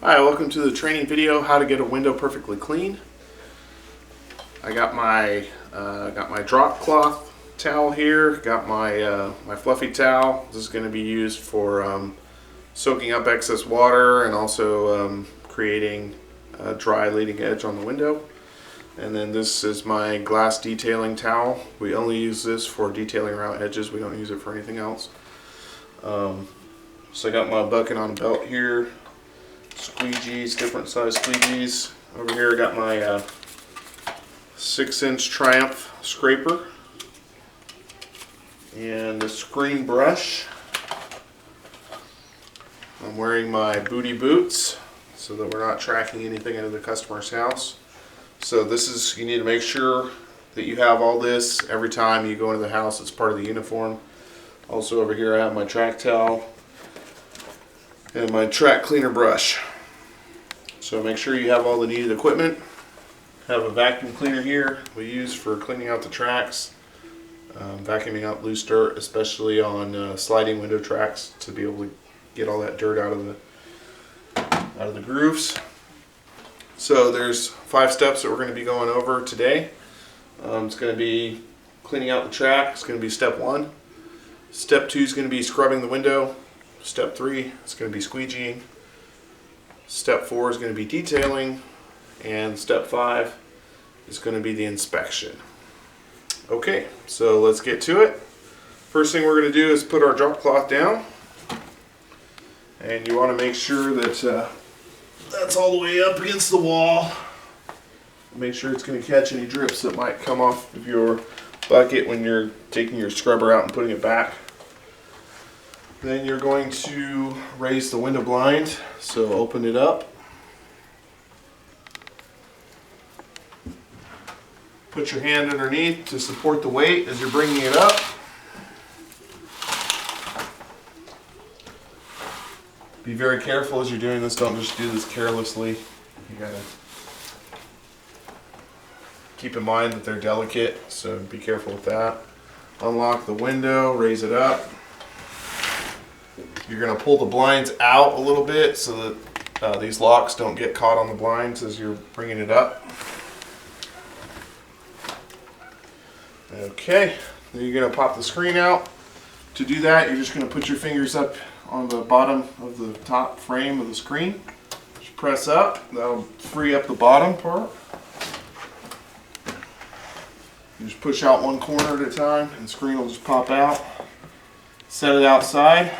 Hi, welcome to the training video, how to get a window perfectly clean. I got my drop cloth towel here, got my fluffy towel. This is going to be used for soaking up excess water and also creating a dry leading edge on the window. And then this is my glass detailing towel. We only use this for detailing around edges. We don't use it for anything else. So I got my bucket on a belt here. Squeegees, different size squeegees. Over here I got my 6-inch Triumph scraper and a screen brush. I'm wearing my booty boots so that we're not tracking anything into the customer's house. So this is, you need to make sure that you have all this every time you go into the house. It's part of the uniform. Also over here I have my track towel and my track cleaner brush. So make sure you have all the needed equipment. Have a vacuum cleaner here we use for cleaning out the tracks, vacuuming out loose dirt, especially on sliding window tracks, to be able to get all that dirt out of the grooves. So there's 5 steps that we're going to be going over today. It's going to be cleaning out the track. It's going to be step 1. Step 2 is going to be scrubbing the window. Step 3 is going to be squeegeeing. Step 4 is going to be detailing. And step 5 is going to be the inspection. Okay, so let's get to it. First thing we're going to do is put our drop cloth down. And you want to make sure that that's all the way up against the wall. Make sure it's going to catch any drips that might come off of your bucket when you're taking your scrubber out and putting it back. Then you're going to raise the window blind, so open it up. Put your hand underneath to support the weight as you're bringing it up. Be very careful as you're doing this. Don't just do this carelessly. You gotta keep in mind that they're delicate, so be careful with that. Unlock the window, raise it up. You're going to pull the blinds out a little bit so that these locks don't get caught on the blinds as you're bringing it up. Okay, then you're going to pop the screen out. To do that, you're just going to put your fingers up on the bottom of the top frame of the screen. Just press up. That'll free up the bottom part. You just push out one corner at a time and the screen will just pop out. Set it outside.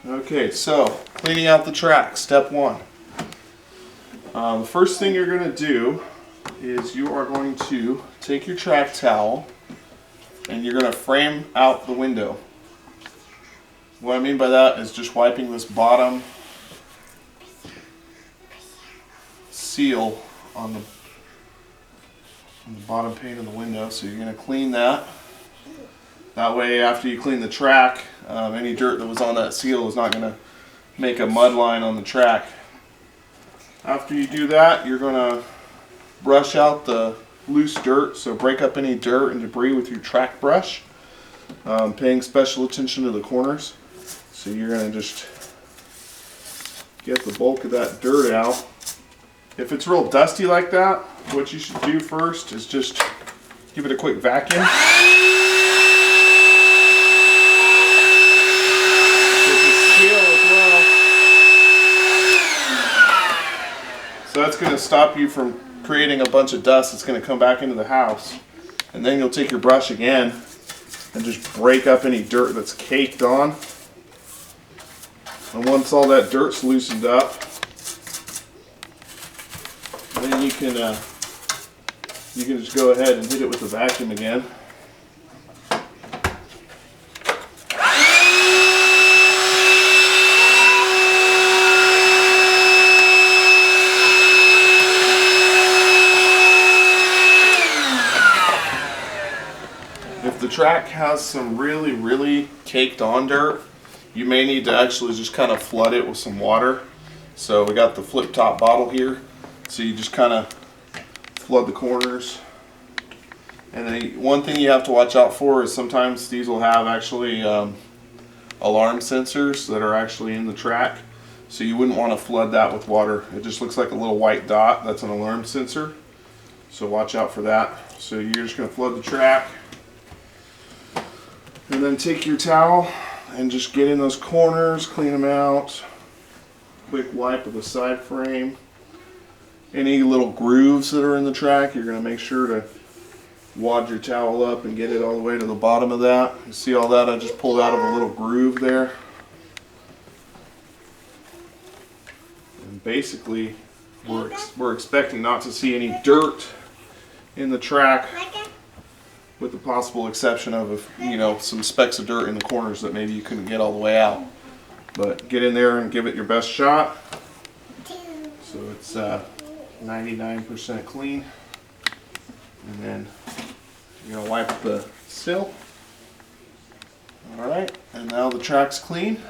Okay, so cleaning out the track, step 1. The first thing you're going to do is you are going to take your track towel and you're going to frame out the window. What I mean by that is just wiping this bottom seal on the bottom pane of the window. So you're going to clean that. That way, after you clean the track, any dirt that was on that seal is not going to make a mud line on the track. After you do that, you're going to brush out the loose dirt, so break up any dirt and debris with your track brush, paying special attention to the corners. So you're going to just get the bulk of that dirt out. If it's real dusty like that, what you should do first is just give it a quick vacuum. So that's going to stop you from creating a bunch of dust that's going to come back into the house. And then you'll take your brush again and just break up any dirt that's caked on. And once all that dirt's loosened up, then you can just go ahead and hit it with the vacuum again. If the track has some really caked on dirt, you may need to actually just kind of flood it with some water. So we got the flip top bottle here, so you just kind of flood the corners. And then one thing you have to watch out for is sometimes these will have actually alarm sensors that are actually in the track. So you wouldn't want to flood that with water. It just looks like a little white dot. That's an alarm sensor. So watch out for that. So you're just going to flood the track. And then take your towel and just get in those corners, clean them out. Quick wipe of the side frame. Any little grooves that are in the track, you're going to make sure to wad your towel up and get it all the way to the bottom of that. You see all that? I just pulled out of a little groove there. And basically, we're expecting not to see any dirt in the track, with the possible exception of, some specks of dirt in the corners that maybe you couldn't get all the way out. But get in there and give it your best shot. So it's 99% clean. And then you're going to wipe the sill. Alright, and now the track's clean.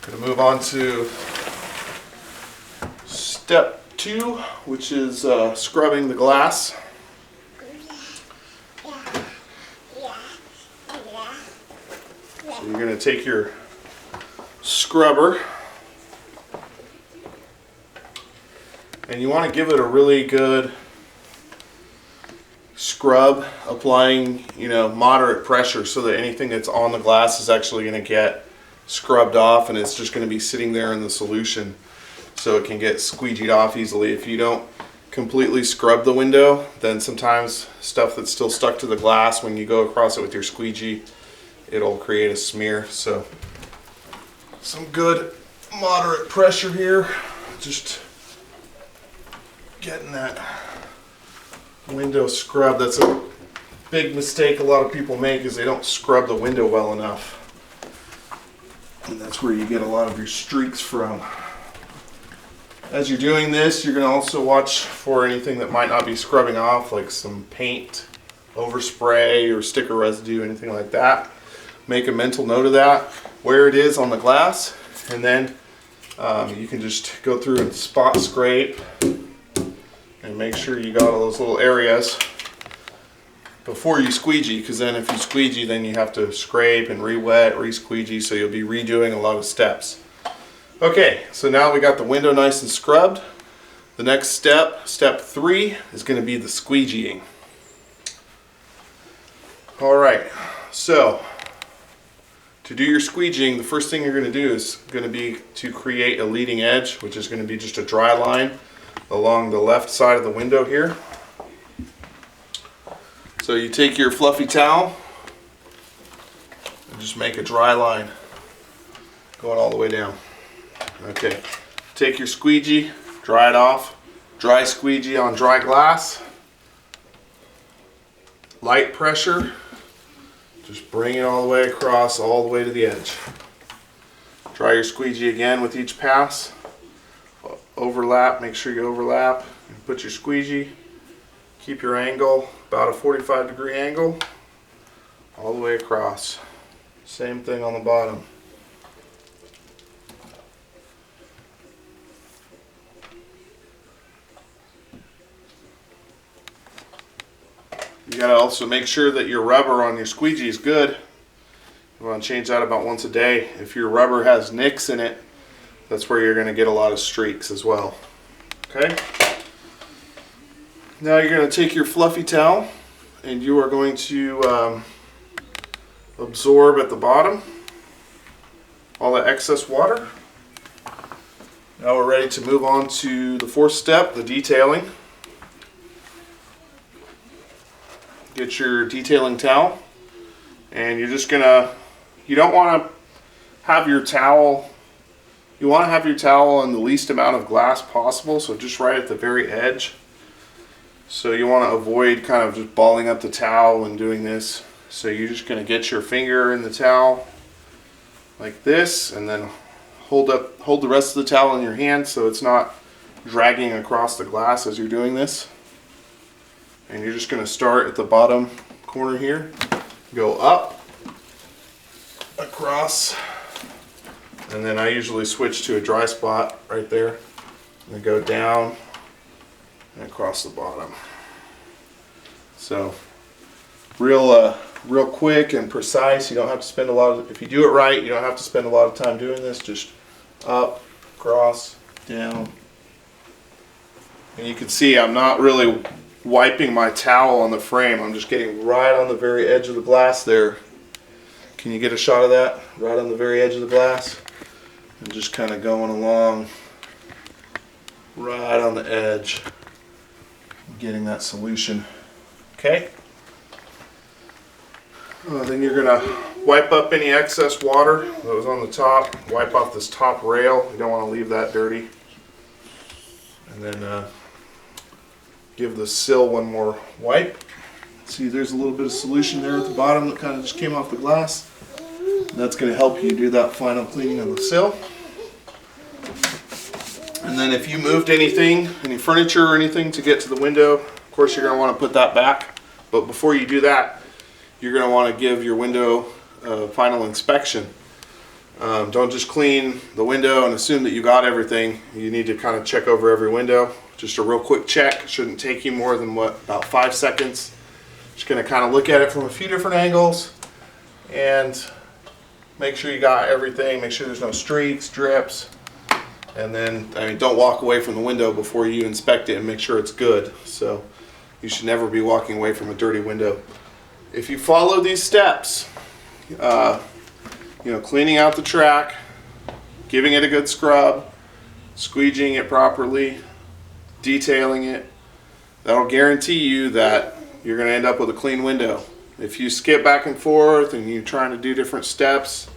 Going to move on to step 2, which is scrubbing the glass. So you're going to take your scrubber and you want to give it a really good scrub, applying moderate pressure so that anything that's on the glass is actually going to get scrubbed off, and it's just going to be sitting there in the solution so it can get squeegeed off easily. If you don't completely scrub the window, then sometimes stuff that's still stuck to the glass, when you go across it with your squeegee, it'll create a smear. So some good moderate pressure here, just getting that window scrubbed. That's a big mistake a lot of people make, is they don't scrub the window well enough, and that's where you get a lot of your streaks from. As you're doing this, you're going to also watch for anything that might not be scrubbing off, like some paint, overspray, or sticker residue, anything like that. Make a mental note of that, where it is on the glass, and then you can just go through and spot scrape and make sure you got all those little areas before you squeegee, because then if you squeegee, then you have to scrape and re-wet, re-squeegee, so you'll be redoing a lot of steps. Okay, so now we got the window nice and scrubbed. The next step, step 3, is going to be the squeegeeing. Alright, so to do your squeegeeing, the first thing you're going to do is going to be to create a leading edge, which is going to be just a dry line along the left side of the window here. So you take your fluffy towel and just make a dry line going all the way down. Okay, take your squeegee, dry it off, dry squeegee on dry glass, light pressure, just bring it all the way across, all the way to the edge. Dry your squeegee again with each pass, overlap, make sure you overlap, and put your squeegee, keep your angle about a 45-degree angle, all the way across. Same thing on the bottom. You gotta also make sure that your rubber on your squeegee is good. You want to change that about once a day. If your rubber has nicks in it, that's where you're going to get a lot of streaks as well. Okay? Now you're going to take your fluffy towel and you are going to absorb at the bottom all the excess water. Now we're ready to move on to the 4th step, the detailing. Get your detailing towel, and you're just gonna, you don't want to have your towel, you want to have your towel on the least amount of glass possible, so just right at the very edge. So you want to avoid kind of just balling up the towel and doing this. So you're just going to get your finger in the towel like this, and then hold the rest of the towel in your hand so it's not dragging across the glass as you're doing this. And you're just going to start at the bottom corner here, go up, across, and then I usually switch to a dry spot right there, and then go down and across the bottom. So real real quick and precise. You don't have to spend a lot of, if you do it right, you don't have to spend a lot of time doing this. Just up, across, down. And you can see I'm not really wiping my towel on the frame. I'm just getting right on the very edge of the glass there. Can you get a shot of that? Right on the very edge of the glass. And just kind of going along right on the edge, getting that solution. Okay? Then you're going to wipe up any excess water that was on the top. Wipe off this top rail. You don't want to leave that dirty. And then give the sill one more wipe. See, there's a little bit of solution there at the bottom that kind of just came off the glass. That's going to help you do that final cleaning on the sill. And then if you moved anything, any furniture or anything to get to the window, of course you're going to want to put that back. But before you do that, you're going to want to give your window a final inspection. Don't just clean the window and assume that you got everything. You need to kind of check over every window. Just a real quick check. Shouldn't take you more than about 5 seconds. Just going to kind of look at it from a few different angles and make sure you got everything. Make sure there's no streaks, drips. And then, don't walk away from the window before you inspect it and make sure it's good. So you should never be walking away from a dirty window. If you follow these steps, cleaning out the track, giving it a good scrub, squeegeeing it properly, detailing it, that'll guarantee you that you're going to end up with a clean window. If you skip back and forth and you're trying to do different steps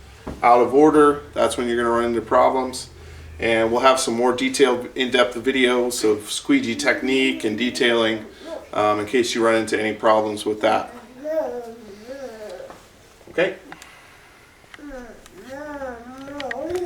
out of order, that's when you're going to run into problems. And we'll have some more detailed, in-depth videos of squeegee technique and detailing in case you run into any problems with that. Okay?